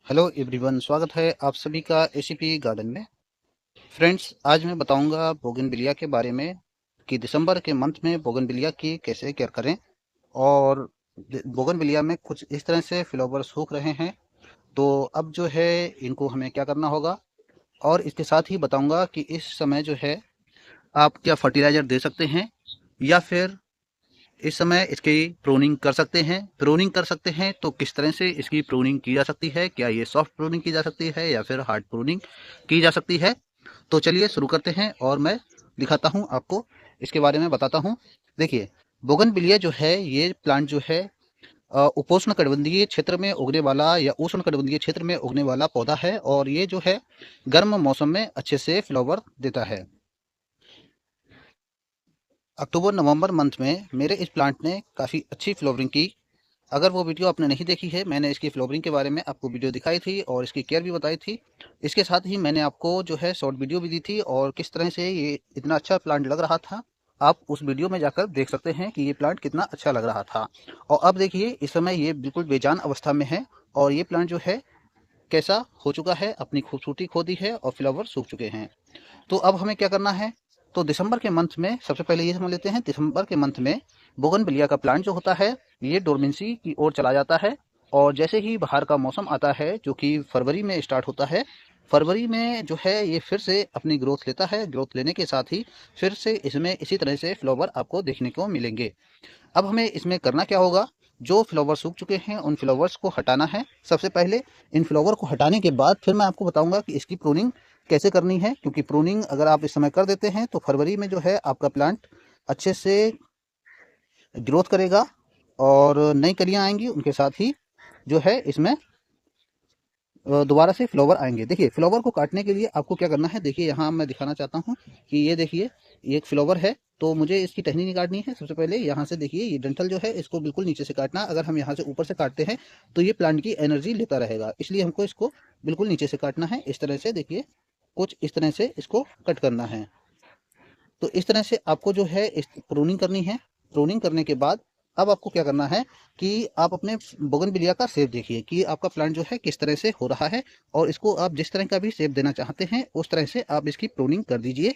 Hello everyone, स्वागत है आप सभी का एसीपी गार्डन में। फ्रेंड्स, आज मैं बताऊंगा बोगनविलिया के बारे में कि दिसंबर के मंथ में बोगनविलिया की कैसे केयर करें। और बोगनविलिया में कुछ इस तरह से फ्लावर सूख रहे हैं, तो अब जो है इनको हमें क्या करना होगा। और इसके साथ ही बताऊंगा कि इस समय जो है आप क्या फर्टिलाइज़र दे सकते हैं, या फिर इस समय इसकी प्रूनिंग कर सकते हैं। प्रूनिंग कर सकते हैं तो किस तरह से इसकी प्रूनिंग की जा सकती है, क्या ये सॉफ्ट प्रूनिंग की जा सकती है या फिर हार्ड प्रूनिंग की जा सकती है। तो चलिए शुरू करते हैं और मैं दिखाता हूँ आपको, इसके बारे में बताता हूँ। देखिए, बोगनविलिया जो है ये प्लांट जो है उपोष्ण कटिबंधीय क्षेत्र में उगने वाला या उष्ण कटिबंधीय क्षेत्र में उगने वाला पौधा है, और ये जो है गर्म मौसम में अच्छे से फ्लावर देता है। अक्टूबर नवंबर मंथ में मेरे इस प्लांट ने काफ़ी अच्छी फ्लावरिंग की। अगर वो वीडियो आपने नहीं देखी है, मैंने इसकी फ्लावरिंग के बारे में आपको वीडियो दिखाई थी और इसकी केयर भी बताई थी। इसके साथ ही मैंने आपको जो है शॉर्ट वीडियो भी दी थी, और किस तरह से ये इतना अच्छा प्लांट लग रहा था। आप उस वीडियो में जाकर देख सकते हैं कि ये प्लांट कितना अच्छा लग रहा था। और अब देखिए, इस समय ये बिल्कुल बेजान अवस्था में है, और ये प्लांट जो है कैसा हो चुका है, अपनी खूबसूरती खो दी है और फ्लावर सूख चुके हैं। तो अब हमें क्या करना है। तो दिसंबर के मंथ में सबसे पहले ये समझ लेते हैं, दिसंबर के मंथ में बोगनविलिया का प्लांट जो होता है ये डोरमेंसी की ओर चला जाता है। और जैसे ही बाहर का मौसम आता है, जो कि फरवरी में स्टार्ट होता है, फरवरी में जो है ये फिर से अपनी ग्रोथ लेता है। ग्रोथ लेने के साथ ही फिर से इसमें इसी तरह से फ्लावर आपको देखने को मिलेंगे। अब हमें इसमें करना क्या होगा, जो फ्लावर सूख चुके हैं उन फ्लावर्स को हटाना है सबसे पहले। इन फ्लावर को हटाने के बाद फिर मैं आपको बताऊंगा कि इसकी प्रूनिंग कैसे करनी है, क्योंकि प्रूनिंग अगर आप इस समय कर देते हैं तो फरवरी में जो है आपका प्लांट अच्छे से ग्रोथ करेगा और नई कलियां आएंगी। उनके साथ ही जो है इसमें दोबारा से फ्लावर आएंगे। देखिए, फ्लावर को काटने के लिए आपको क्या करना है, देखिए यहाँ मैं दिखाना चाहता हूँ कि ये देखिए, ये एक फ्लावर है। तो मुझे इसकी टहनी नहीं काटनी है। सबसे पहले यहाँ से देखिए, ये डंठल जो है इसको बिल्कुल नीचे से काटना। अगर हम यहाँ से ऊपर से काटते हैं तो ये प्लांट की एनर्जी लेता रहेगा, इसलिए हमको इसको बिल्कुल नीचे से काटना है। इस तरह से देखिए, कुछ इस तरह से इसको कट करना है। तो इस तरह से आपको जो है इस प्रूनिंग करनी है। प्रूनिंग करने के बाद अब आपको क्या करना है कि आप अपने बोगनविलिया का शेप देखिए कि आपका प्लांट जो है किस तरह से हो रहा है, और इसको आप जिस तरह का भी शेप देना चाहते हैं उस तरह से आप इसकी प्रूनिंग कर दीजिए।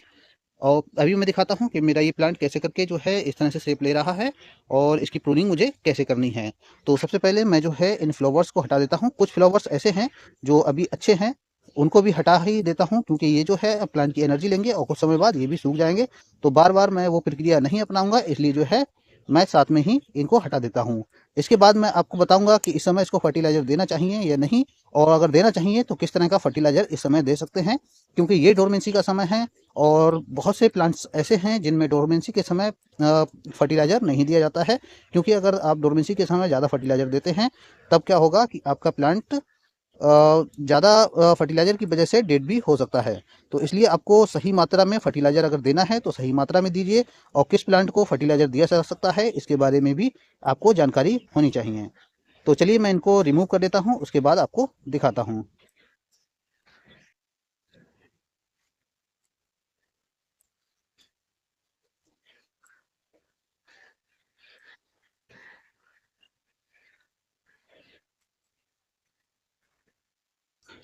और अभी मैं दिखाता हूँ कि मेरा ये प्लांट कैसे करके जो है इस तरह से शेप ले रहा है, और इसकी प्रूनिंग मुझे कैसे करनी है। तो सबसे पहले मैं जो है इन फ्लावर्स को हटा देता हूँ। कुछ फ्लावर्स ऐसे हैं जो अभी अच्छे हैं, उनको भी हटा ही देता हूँ, क्योंकि ये जो है प्लांट की एनर्जी लेंगे और कुछ समय बाद ये भी सूख जाएंगे। तो बार बार मैं वो प्रक्रिया नहीं अपनाऊंगा, इसलिए जो है मैं साथ में ही इनको हटा देता हूँ। इसके बाद मैं आपको बताऊंगा कि इस समय इसको फर्टिलाइजर देना चाहिए या नहीं, और अगर देना चाहिए तो किस तरह का फर्टिलाइजर इस समय दे सकते हैं, क्योंकि ये डोरमेंसी का समय है। और बहुत से प्लांट्स ऐसे हैं जिनमें डोरमेंसी के समय फर्टिलाइजर नहीं दिया जाता है, क्योंकि अगर आप डोरमेंसी के समय ज़्यादा फर्टिलाइजर देते हैं तब क्या होगा कि आपका प्लांट ज़्यादा फर्टिलाइजर की वजह से डेड भी हो सकता है। तो इसलिए आपको सही मात्रा में फर्टिलाइजर अगर देना है तो सही मात्रा में दीजिए, और किस प्लांट को फर्टिलाइजर दिया जा सकता है इसके बारे में भी आपको जानकारी होनी चाहिए। तो चलिए मैं इनको रिमूव कर देता हूँ, उसके बाद आपको दिखाता हूँ।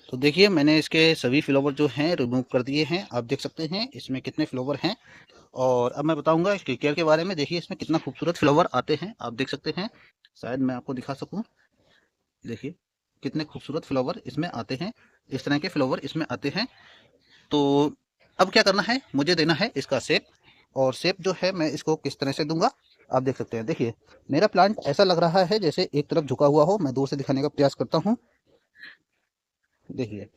तो देखिए, मैंने इसके सभी फ्लावर जो हैं रिमूव कर दिए हैं। आप देख सकते हैं इसमें कितने फ्लावर हैं। और अब मैं बताऊंगा इसके केयर के बारे में। देखिए, इसमें कितना खूबसूरत फ्लावर आते हैं, आप देख सकते हैं। शायद मैं आपको दिखा सकूं। देखिए, कितने खूबसूरत फ्लावर इसमें आते हैं। इस तरह के फ्लावर इसमें आते हैं। तो अब क्या करना है, मुझे देना है इसका शेप। और शेप जो है मैं इसको किस तरह से दूंगा, आप देख सकते हैं। देखिए, मेरा प्लांट ऐसा लग रहा है जैसे एक तरफ झुका हुआ हो। मैं दूर से दिखाने का प्रयास करता हूँ। देखिए,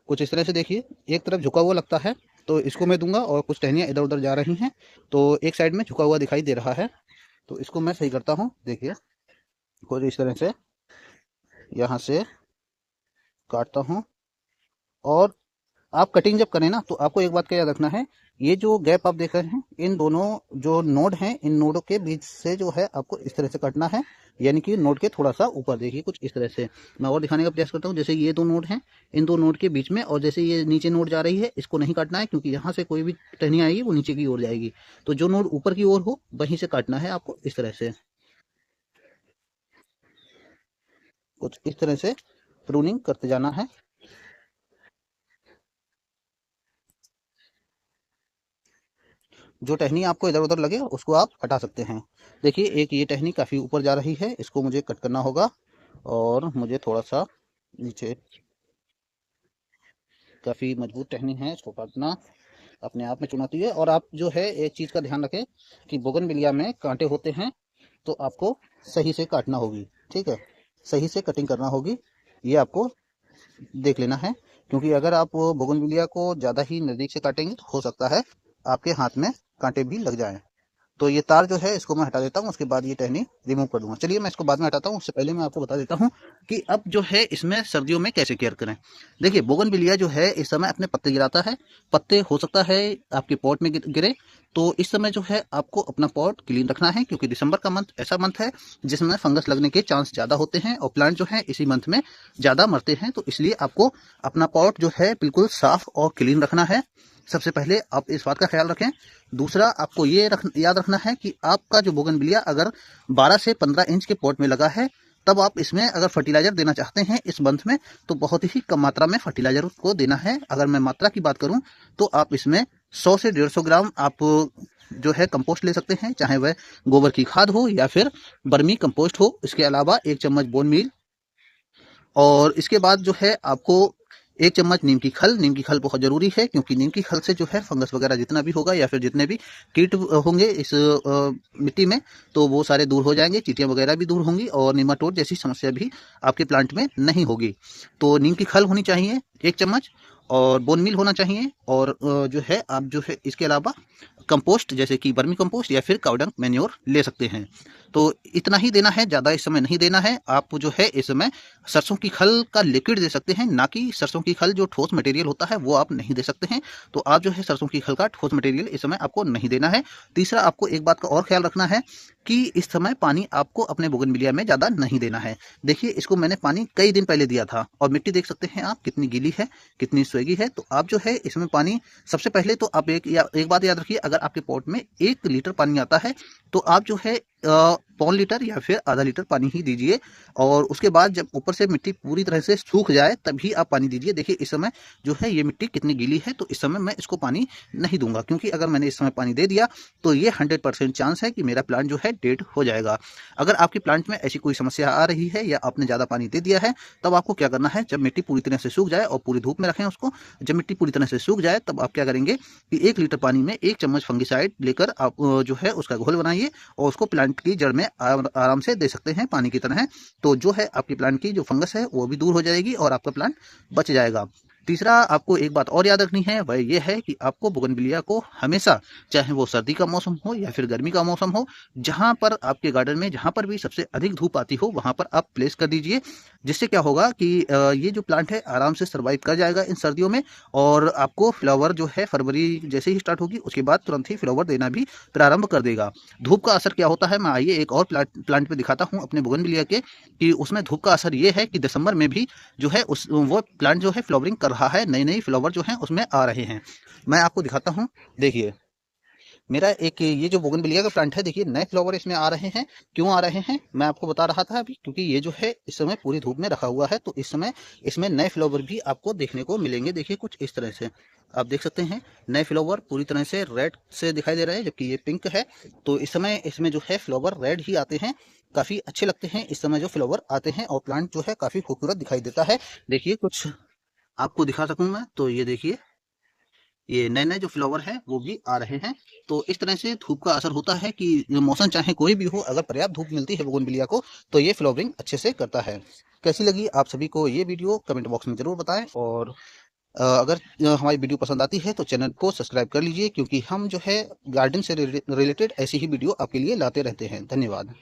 कुछ इस तरह से देखिए, एक तरफ झुका हुआ लगता है। तो इसको मैं दूंगा, और कुछ टहनियाँ इधर उधर जा रही हैं, तो एक साइड में झुका हुआ दिखाई दे रहा है। तो इसको मैं सही करता हूँ। देखिए, कुछ इस तरह से यहाँ से काटता हूँ। और आप कटिंग जब करें ना, तो आपको एक बात का याद रखना है, ये जो गैप आप देख रहे हैं, इन दोनों जो नोड हैं, इन नोडों के बीच से जो है आपको इस तरह से काटना है। यानी कि नोड के थोड़ा सा ऊपर देखिए, कुछ इस तरह से। मैं और दिखाने का प्रयास करता हूँ। जैसे ये दो नोड हैं, इन दो नोड के बीच में, और जैसे ये नीचे नोड जा रही है, इसको नहीं काटना है, क्योंकि यहाँ से कोई भी टहनी आएगी वो नीचे की ओर जाएगी। तो जो नोड ऊपर की ओर हो वहीं से काटना है आपको, इस तरह से, कुछ इस तरह से। प्रूनिंग करते जाना है। जो टहनी आपको इधर उधर लगे उसको आप हटा सकते हैं। देखिए एक ये टहनी काफ़ी ऊपर जा रही है, इसको मुझे कट करना होगा और मुझे थोड़ा सा नीचे, काफ़ी मजबूत टहनी है, इसको काटना अपने आप में चुनौती है। और आप जो है एक चीज़ का ध्यान रखें कि बोगनविलिया में कांटे होते हैं, तो आपको सही से काटना होगी, ठीक है, सही से कटिंग करना होगी, ये आपको देख लेना है। क्योंकि अगर आप बोगनविलिया को ज़्यादा ही नज़दीक से काटेंगे तो हो सकता है आपके हाथ में कांटे भी लग जाएं। तो ये तार जो है इसको मैं हटा देता हूँ, उसके बाद ये टहनी रिमूव कर दूंगा। चलिए मैं इसको बाद में हटाता हूँ, उससे पहले मैं आपको बता देता हूँ कि अब जो है इसमें सर्दियों में कैसे केयर करें। देखिए बोगनविलिया जो है इस समय अपने पत्ते गिराता है, पत्ते हो सकता है आपके पॉट में गिरे। तो इस समय जो है आपको अपना पॉट क्लीन रखना है, क्योंकि दिसंबर का मंथ ऐसा मंथ है जिसमें फंगस लगने के चांस ज़्यादा होते हैं और प्लांट जो है इसी मंथ में ज़्यादा मरते हैं। तो इसलिए आपको अपना पॉट जो है बिल्कुल साफ और क्लीन रखना है। सबसे पहले आप इस बात का ख्याल रखें। दूसरा आपको ये याद रखना है कि आपका जो बोगनविलिया अगर 12 से 15 इंच के पॉट में लगा है, तब आप इसमें अगर फर्टिलाइजर देना चाहते हैं इस मंथ में, तो बहुत ही कम मात्रा में फर्टिलाइजर को देना है। अगर मैं मात्रा की बात करूं तो आप इसमें 100 से 150 ग्राम आप जो है कंपोस्ट ले सकते हैं, चाहे वह गोबर की खाद हो या फिर बर्मी कंपोस्ट हो। इसके अलावा 1 चम्मच बोन मील, और इसके बाद जो है आपको 1 चम्मच नीम की खल बहुत ज़रूरी है, क्योंकि नीम की खल से जो है फंगस वगैरह जितना भी होगा या फिर जितने भी कीट होंगे इस मिट्टी में, तो वो सारे दूर हो जाएंगे, चींटियाँ वगैरह भी दूर होंगी और निमाटोड जैसी समस्या भी आपके प्लांट में नहीं होगी। तो नीम की खल होनी चाहिए 1 चम्मच, और बोन मील होना चाहिए, और जो है आप जो है इसके अलावा कंपोस्ट जैसे कि वर्मी कंपोस्ट या फिर काउडंग मैन्योर ले सकते हैं। तो इतना ही देना है, ज़्यादा इस समय नहीं देना है। आप जो है इस समय सरसों की खल का लिक्विड दे सकते हैं, ना कि सरसों की खल जो ठोस मटेरियल होता है वो आप नहीं दे सकते हैं। तो आप जो है सरसों की खल का ठोस मटेरियल इस समय आपको नहीं देना है। तीसरा आपको एक बात का और ख्याल रखना है कि इस समय पानी आपको अपने बोगनविलिया में ज़्यादा नहीं देना है। देखिए इसको मैंने पानी कई दिन पहले दिया था और मिट्टी देख सकते हैं आप कितनी गीली है, कितनी स्वेगी है। तो आप जो है इसमें पानी, सबसे पहले तो आप एक बात याद रखिए, अगर आपके पॉट में 1 लीटर पानी आता है तो आप जो है 1.25 लीटर या फिर आधा लीटर पानी ही दीजिए। और उसके बाद जब ऊपर से मिट्टी पूरी तरह से सूख जाए तभी आप पानी दीजिए। देखिए इस समय जो है ये मिट्टी कितनी गीली है, तो इस समय मैं इसको पानी नहीं दूंगा, क्योंकि अगर मैंने इस समय पानी दे दिया तो ये 100% चांस है कि मेरा प्लांट जो है डेड हो जाएगा। अगर आपके प्लांट में ऐसी कोई समस्या आ रही है या आपने ज़्यादा पानी दे दिया है, तब आपको क्या करना है, जब मिट्टी पूरी तरह से सूख जाए, और पूरी धूप में रखें उसको, जब मिट्टी पूरी तरह से सूख जाए तब आप क्या करेंगे कि 1 लीटर पानी में 1 चम्मच फंगिसाइड लेकर आप जो है उसका घोल बनाइए और उसको प्लांट की जड़ में आराम से दे सकते हैं पानी की तरह। तो जो है आपकी प्लांट की जो फंगस है वो भी दूर हो जाएगी और आपका प्लांट बच जाएगा। तीसरा आपको एक बात और याद रखनी है, वह ये है कि आपको बोगनविलिया को हमेशा, चाहे वो सर्दी का मौसम हो या फिर गर्मी का मौसम हो, जहां पर आपके गार्डन में जहां पर भी सबसे अधिक धूप आती हो वहां पर आप प्लेस कर दीजिए। जिससे क्या होगा कि ये जो प्लांट है आराम से सर्वाइव कर जाएगा इन सर्दियों में, और आपको फ्लावर जो है फरवरी जैसे ही स्टार्ट होगी उसके बाद तुरंत ही फ्लावर देना भी प्रारंभ कर देगा। धूप का असर क्या होता है, मैं आइए एक और प्लांट पे दिखाता हूँ अपने बोगनविलिया के, कि उसमें धूप का असर ये है कि दिसंबर में भी जो है उस वो प्लांट जो है फ्लावरिंग कर रहा है, नई नई फ्लावर जो है उसमें आ रहे हैं। मैं आपको दिखाता हूँ, देखिए मेरा एक ये जो बोगनविलिया का प्लांट है, देखिए नए फ्लावर इसमें आ रहे हैं। क्यों आ रहे हैं मैं आपको बता रहा था अभी, क्योंकि ये जो है इस समय पूरी धूप में रखा हुआ है, तो इस समय इसमें नए फ्लावर भी आपको देखने को मिलेंगे। देखिए कुछ इस तरह से आप देख सकते हैं, नए फ्लावर पूरी तरह से रेड से दिखाई दे रहे हैं, जबकि ये पिंक है। तो इस समय इसमें जो है फ्लावर रेड ही आते हैं, काफ़ी अच्छे लगते हैं इस समय जो फ्लावर आते हैं, और प्लांट जो है काफ़ी खूबसूरत दिखाई देता है। देखिए कुछ आपको दिखा सकूँ मैं, तो ये देखिए ये नए नए जो फ्लावर है वो भी आ रहे हैं। तो इस तरह से धूप का असर होता है कि मौसम चाहे कोई भी हो, अगर पर्याप्त धूप मिलती है बोगनविलिया को तो ये फ्लावरिंग अच्छे से करता है। कैसी लगी आप सभी को ये वीडियो कमेंट बॉक्स में ज़रूर बताएं, और अगर हमारी वीडियो पसंद आती है तो चैनल को सब्सक्राइब कर लीजिए, क्योंकि हम जो है गार्डन से रिलेटेड ऐसी ही वीडियो आपके लिए लाते रहते हैं। धन्यवाद।